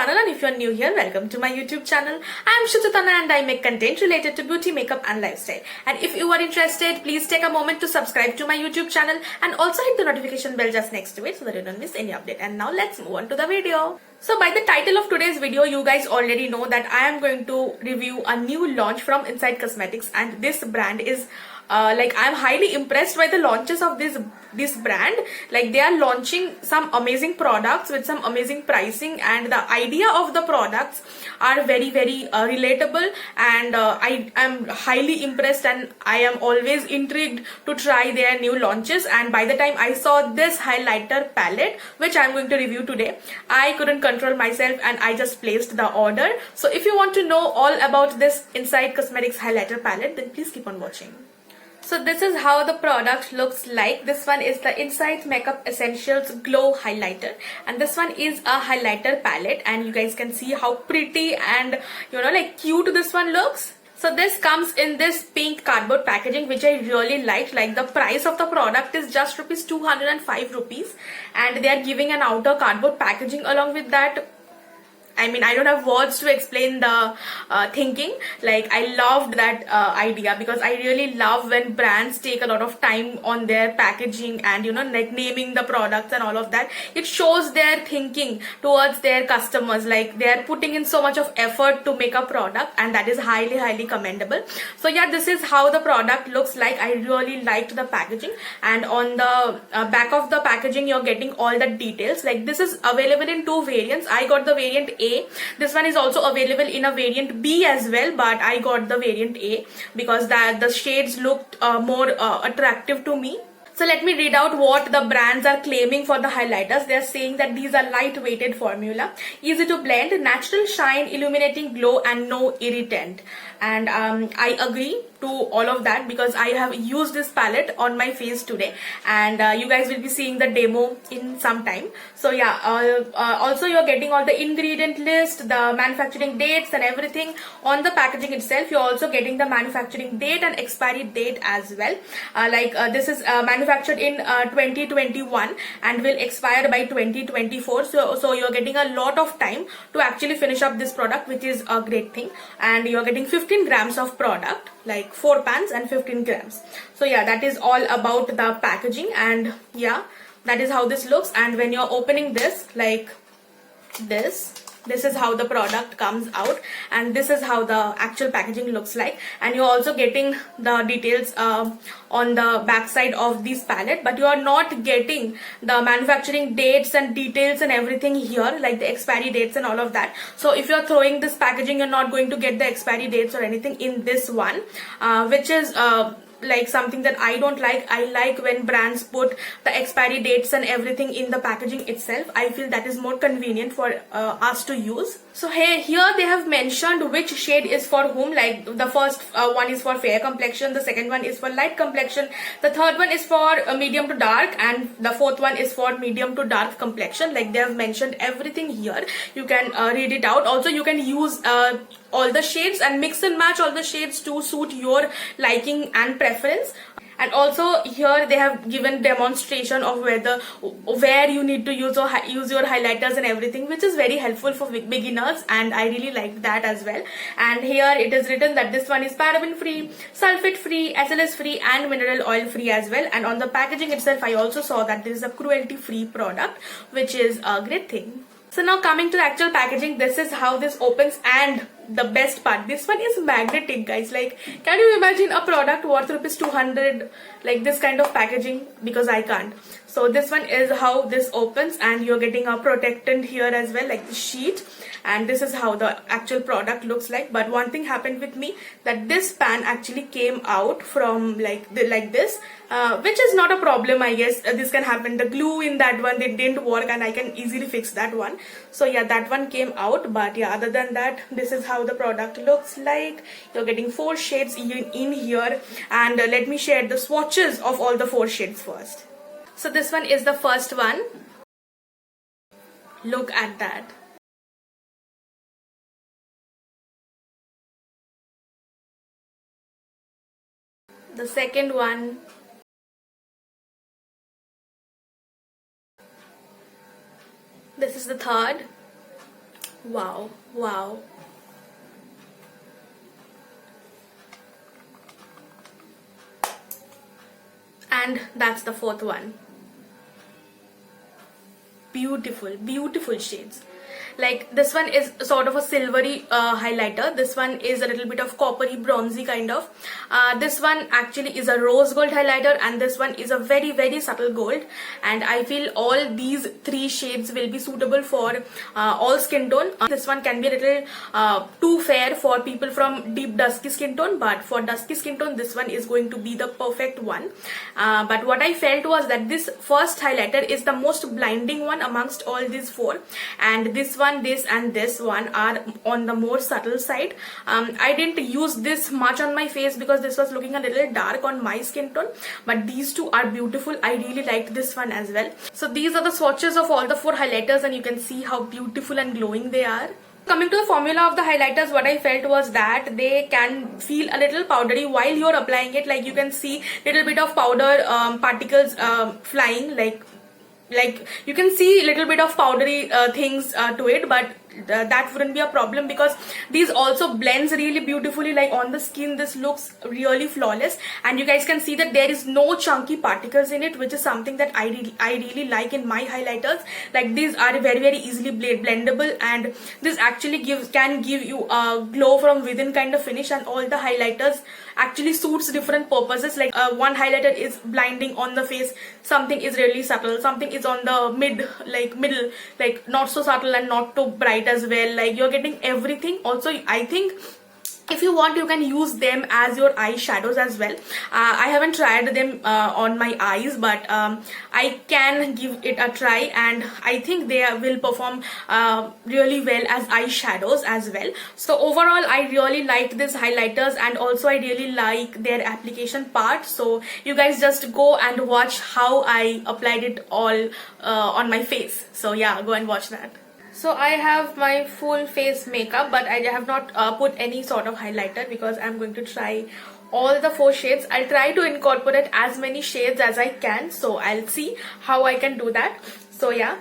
channel, and if you're new here, welcome to my YouTube channel. I'm Shruchitana and I make content related to beauty, makeup and lifestyle. And if you are interested, please take a moment to subscribe to my YouTube channel and also hit the notification bell just next to it so that you don't miss any update. And now let's move on to the video. So by the title of today's video, you guys already know that I am going to review a new launch from Inside Cosmetics, and this brand is I'm highly impressed by the launches of this brand. Like, they are launching some amazing products with some amazing pricing, and the idea of the products are very relatable, and I am highly impressed, and I am always intrigued to try their new launches. And by the time I saw this highlighter palette, which I am going to review today, I couldn't control myself and I just placed the order. So if you want to know all about this Inside Cosmetics highlighter palette, then please keep on watching. So this is how the product looks like. This one is the Inside Makeup Essentials Glow Highlighter, and this one is a highlighter palette, and you guys can see how pretty and cute this one looks. So this comes in this pink cardboard packaging, which I really liked. Like, the price of the product is just rupees 205 rupees, and they are giving an outer cardboard packaging along with that. I mean, I don't have words to explain the thinking. Like, I loved that idea, because I really love when brands take a lot of time on their packaging and naming the products and all of that. It shows their thinking towards their customers. Like, they are putting in so much of effort to make a product, and that is highly commendable. So yeah, this is how the product looks like. I really liked the packaging, and on the back of the packaging you're getting all the details. Like, this is available in two variants. I got the variant A. This one is also available in a variant B as well, but I got the variant A because the shades looked more attractive to me. So let me read out what the brands are claiming for the highlighters. They are saying that these are light-weighted formula, easy to blend, natural shine, illuminating glow, and no irritant. And I agree to all of that, because I have used this palette on my face today, and you guys will be seeing the demo in some time. So yeah, also you're getting all the ingredient list, the manufacturing dates and everything on the packaging itself. You're also getting the manufacturing date and expiry date as well. This is manufactured in 2021 and will expire by 2024. So you're getting a lot of time to actually finish up this product, which is a great thing. And you're getting 15 grams of product, like 4 pans and 15 grams. So yeah, that is all about the packaging, and yeah, that is how this looks. And when you're opening this, like this is how the product comes out, and this is how the actual packaging looks like. And you're also getting the details on the back side of this palette, but you are not getting the manufacturing dates and details and everything here, like the expiry dates and all of that. So if you're throwing this packaging, you're not going to get the expiry dates or anything in this one, which is like something that I don't like. I like when brands put the expiry dates and everything in the packaging itself. I feel that is more convenient for us to use. So here they have mentioned which shade is for whom. Like, the first one is for fair complexion, the second one is for light complexion, the third one is for medium to dark, and the fourth one is for medium to dark complexion. Like, they have mentioned everything here. You can read it out. Also, you can use all the shades and mix and match all the shades to suit your liking and preference. And also here they have given demonstration of where you need to use your highlighters and everything, which is very helpful for beginners, and I really liked that as well. And here it is written that this one is paraben free, sulfate free, SLS free, and mineral oil free as well. And on the packaging itself, I also saw that this is a cruelty free product, which is a great thing. So now coming to the actual packaging, this is how this opens, and the best part, this one is magnetic, guys. Like, can you imagine a product worth rupees 200 like this kind of packaging? Because I can't. So this one is how this opens, and you're getting a protectant here as well, like the sheet. And this is how the actual product looks like. But one thing happened with me, that this pan actually came out from like this, which is not a problem, I guess. This can happen. The glue in that one, it didn't work, and I can easily fix that one. So yeah, that one came out. But yeah, other than that, this is how the product looks like. You're getting 4 shades in here, and let me share the swatches of all the 4 shades first. So this one is the first one. Look at that. The second one. This is the third. Wow, wow. And that's the fourth one. Beautiful, beautiful shades. Like this one is sort of a silvery highlighter. This one is a little bit of coppery bronzy kind of. This one actually is a rose gold highlighter, and this one is a very, very subtle gold. And I feel all these three shades will be suitable for all skin tone. This one can be a little too fair for people from deep dusky skin tone, but for dusky skin tone this one is going to be the perfect one. But what I felt was that this first highlighter is the most blinding one amongst all these four, and this one, this and this one are on the more subtle side. I didn't use this much on my face because this was looking a little dark on my skin tone, but these two are beautiful. I really liked this one as well. So these are the swatches of all the four highlighters, and you can see how beautiful and glowing they are. Coming to the formula of the highlighters, what I felt was that they can feel a little powdery while you're applying it. Like you can see little bit of powder particles flying, like you can see a little bit of powdery things to it, but that wouldn't be a problem because these also blends really beautifully. Like on the skin this looks really flawless, and you guys can see that there is no chunky particles in it, which is something that I really like in my highlighters. Like these are very, very easily blendable, and this actually can give you a glow from within kind of finish. And all the highlighters actually suits different purposes. Like one highlighter is blinding on the face, something is really subtle, something is on the middle, like not so subtle and not too bright as well. Like you're getting everything. Also I think if you want you can use them as your eyeshadows as well. I haven't tried them on my eyes, but I can give it a try, and I think they will perform really well as eyeshadows as well. So overall I really liked these highlighters, and also I really like their application part. So you guys just go and watch how I applied it all on my face. So yeah, go and watch that. So I have my full face makeup, but I have not put any sort of highlighter because I'm going to try all the four shades. I'll try to incorporate as many shades as I can, so I'll see how I can do that. So yeah,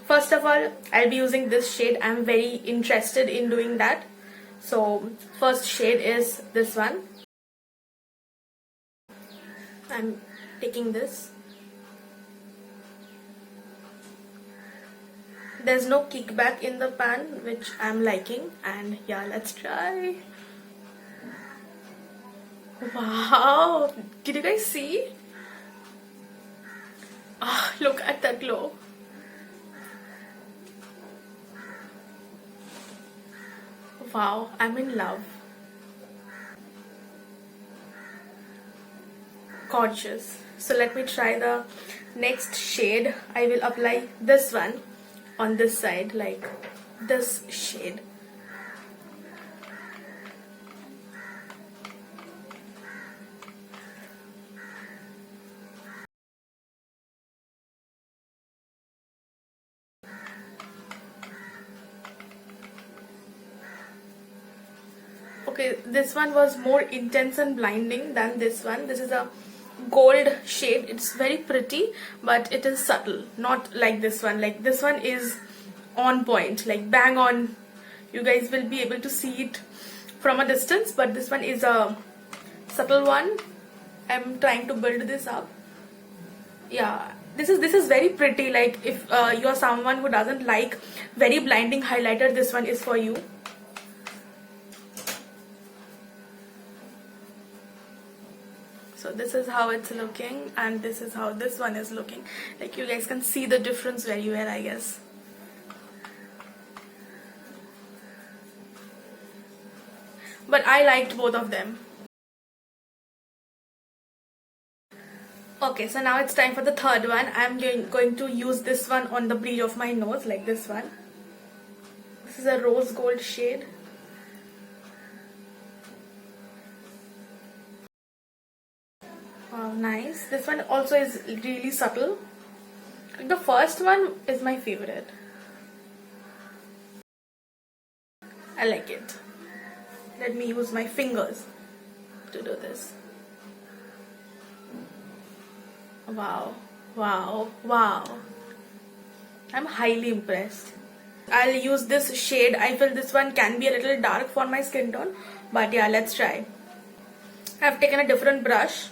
first of all I'll be using this shade. I'm very interested in doing that. So first shade is this one. I'm taking this. There's no kickback in the pan, which I'm liking, and yeah, let's try. Wow, did you guys see? Oh, look at that glow. Wow, I'm in love. Gorgeous. So let me try the next shade. I will apply this one on this side, like this shade. Okay, this one was more intense and blinding than this one. This is a gold shade. It's very pretty, but it is subtle, not like this one. Like this one is on point, like bang on. You guys will be able to see it from a distance, but this one is a subtle one. I'm trying to build this up. Yeah, this is very pretty. Like if you're someone who doesn't like very blinding highlighter, this one is for you. So this is how it's looking, and this is how this one is looking. Like you guys can see the difference very well, I guess. But I liked both of them. Okay, so now it's time for the third one. I'm going to use this one on the bridge of my nose, like this one. This is a rose gold shade. Wow, nice. This one also is really subtle. The first one is my favorite. I like it. Let me use my fingers to do this. Wow, wow, wow. I'm highly impressed. I'll use this shade. I feel this one can be a little dark for my skin tone, but yeah, let's try. I've taken a different brush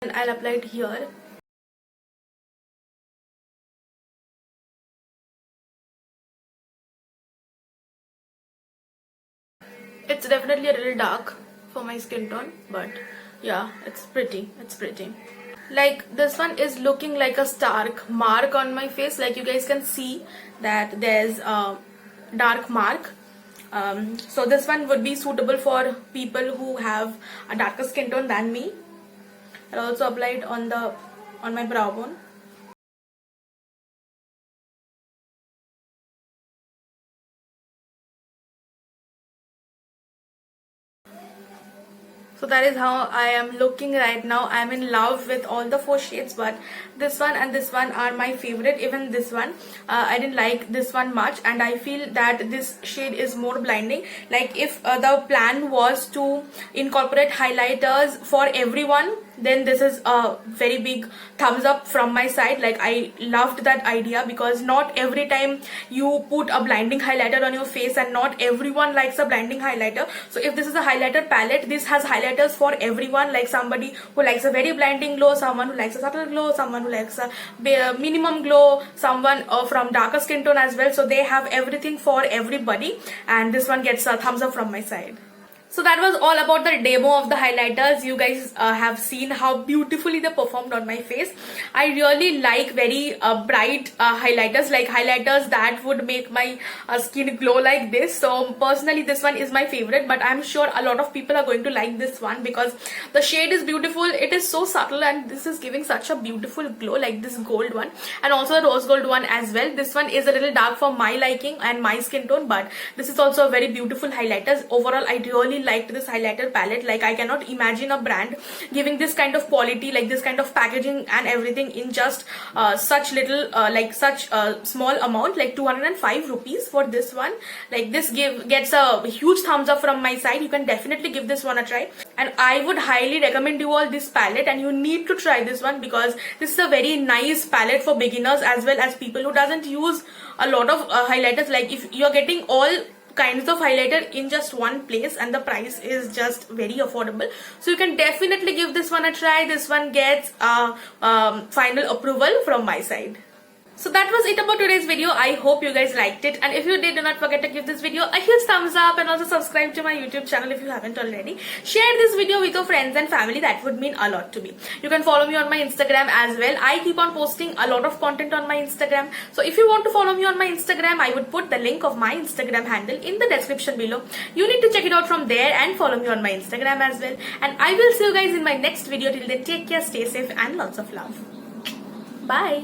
and I'll apply it here. It's definitely a little dark for my skin tone, but yeah, it's pretty. It's pretty. Like this one is looking like a stark mark on my face. Like you guys can see that there's a dark mark. So this one would be suitable for people who have a darker skin tone than me. I'll also apply it on my brow bone. So that is how I am looking right now. I am in love with all the 4 shades, but this one and this one are my favorite. Even this one, I didn't like this one much, and I feel that this shade is more blinding. Like if the plan was to incorporate highlighters for everyone, then this is a very big thumbs up from my side. Like I loved that idea, because not every time you put a blinding highlighter on your face, and not everyone likes a blinding highlighter. So if this is a highlighter palette, this has highlighters for everyone, like somebody who likes a very blinding glow, someone who likes a subtle glow, someone who likes a minimum glow, someone from darker skin tone as well. So they have everything for everybody, and this one gets a thumbs up from my side. So that was all about the demo of the highlighters. You guys have seen how beautifully they performed on my face. I really like very bright highlighters, like highlighters that would make my skin glow like this. So personally this one is my favorite, but I'm sure a lot of people are going to like this one because the shade is beautiful. It is so subtle, and this is giving such a beautiful glow, like this gold one, and also the rose gold one as well. This one is a little dark for my liking and my skin tone, but this is also a very beautiful highlighters. Overall, I really liked this highlighter palette. Like I cannot imagine a brand giving this kind of quality, like this kind of packaging and everything in just such little such small amount, like 205 rupees for this one. Like this gets a huge thumbs up from my side. You can definitely give this one a try, and I would highly recommend you all this palette, and you need to try this one because this is a very nice palette for beginners as well as people who doesn't use a lot of highlighters. Like if you're getting all kinds of highlighter in just one place, and the price is just very affordable, so you can definitely give this one a try. This one gets final approval from my side. So that was it about today's video. I hope you guys liked it, and if you did, do not forget to give this video a huge thumbs up, and also subscribe to my YouTube channel if you haven't already. Share this video with your friends and family. That would mean a lot to me. You can follow me on my Instagram as well. I keep on posting a lot of content on my Instagram, so if you want to follow me on my Instagram, I would put the link of my Instagram handle in the description below. You need to check it out from there and follow me on my Instagram as well, and I will see you guys in my next video. Till then, take care, stay safe, and lots of love. Bye.